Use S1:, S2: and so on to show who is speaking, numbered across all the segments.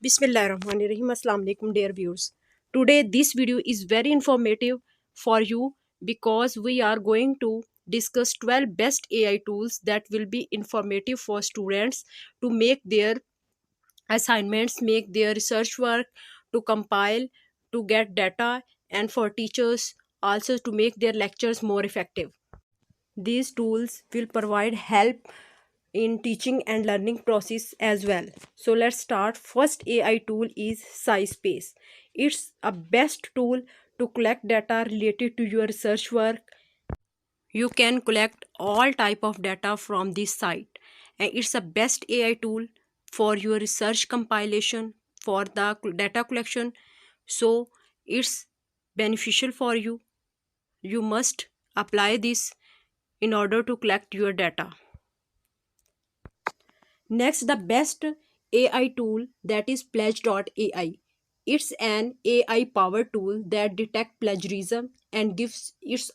S1: Bismillahirrahmanirrahim. Assalamu alaikum, dear viewers. Today this video is very informative for you because we are going to discuss 12 best AI tools that will be informative for students to make their assignments, make their research work, to compile, to get data, and for teachers also to make their lectures more effective. These tools will provide help in teaching and learning process as well. So let's start. First AI tool is Sizespace. It's a best tool to collect data related to your research work. You can collect all type of data from this site, and it's a best AI tool for your research compilation, for the data collection. So it's beneficial for you. You must apply this in order to collect your data. Next, the best AI tool, that is pledge.ai. It's an AI powered tool that detects plagiarism and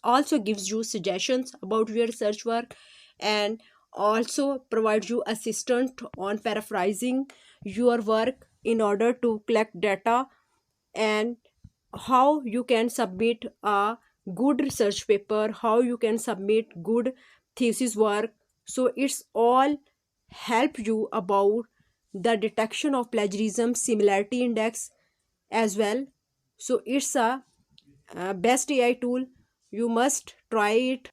S1: also gives you suggestions about your research work, and also provides you assistance on paraphrasing your work in order to collect data, and how you can submit a good research paper, how you can submit good thesis work. So it's all help you about the detection of plagiarism, similarity index as well. So it's a best AI tool. You must try it.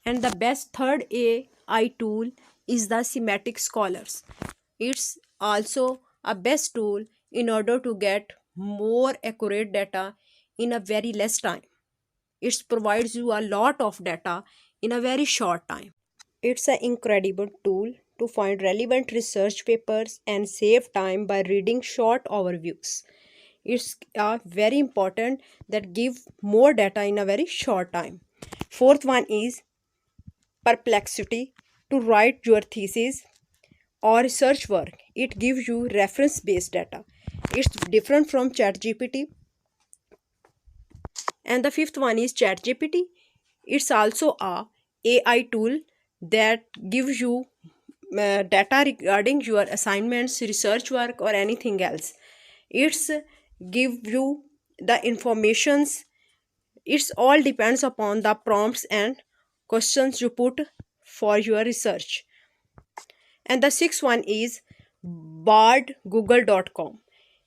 S1: And the best third AI tool is the Somatic Scholars. It's also a best tool in order to get more accurate data in a very less time. It provides you a lot of data in a very short time. It's an incredible tool to find relevant research papers and save time by reading short overviews. It's very important that give more data in a very short time. Fourth one is Perplexity to write your thesis or research work. It gives you reference based data. It's different from ChatGPT. And the fifth one is ChatGPT. It's also a AI tool that gives you data regarding your assignments, research work, or anything else. It's give you the informations. It's all depends upon the prompts and questions you put for your research. And the sixth one is bardgoogle.com.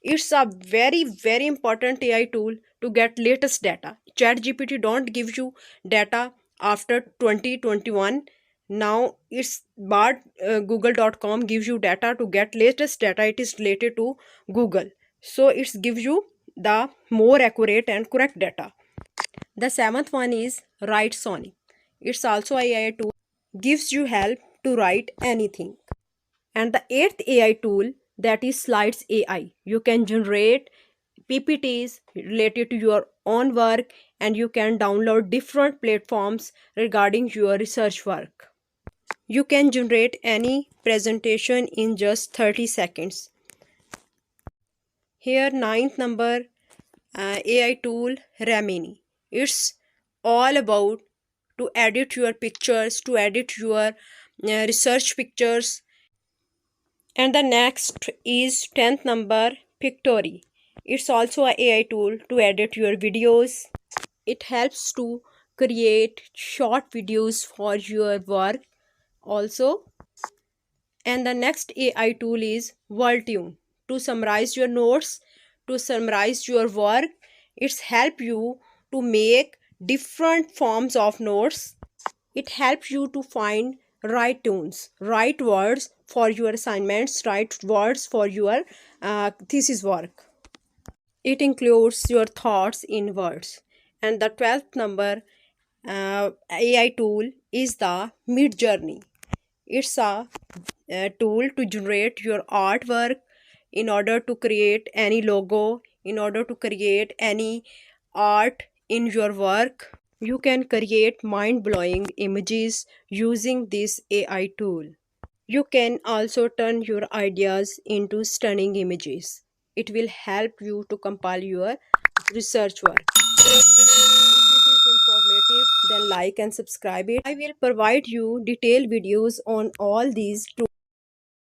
S1: It's a very important AI tool to get latest data. ChatGPT don't give you data after 2021. Now it's bardgoogle.com gives you data to get latest data. It is related to Google. So it gives you the more accurate and correct data. The seventh one is Write Sony. It's also a AI tool, gives you help to write anything. And the eighth AI tool, that is Slides AI. You can generate PPTs related to your own work, and you can download different platforms regarding your research work. You can generate any presentation in just 30 seconds. Here, ninth number AI tool, Remini. It's all about to edit your pictures, to edit your research pictures. And the next is 10th number, Pictory. It's also an AI tool to edit your videos. It helps to create short videos for your work also. And the next AI tool is Worldtune to summarize your notes, to summarize your work. It's help you to make different forms of notes. It helps you to find right tunes, right words for your assignments, right words for your thesis work. It includes your thoughts in words. And the 12th number AI tool is the Midjourney. It's a tool to generate your artwork in order to create any logo, in order to create any art in your work. You can create mind-blowing images using this AI tool. You can also turn your ideas into stunning images. It will help you to compile your research work. If it is informative, then like and subscribe it. I will provide you detailed videos on all these tools.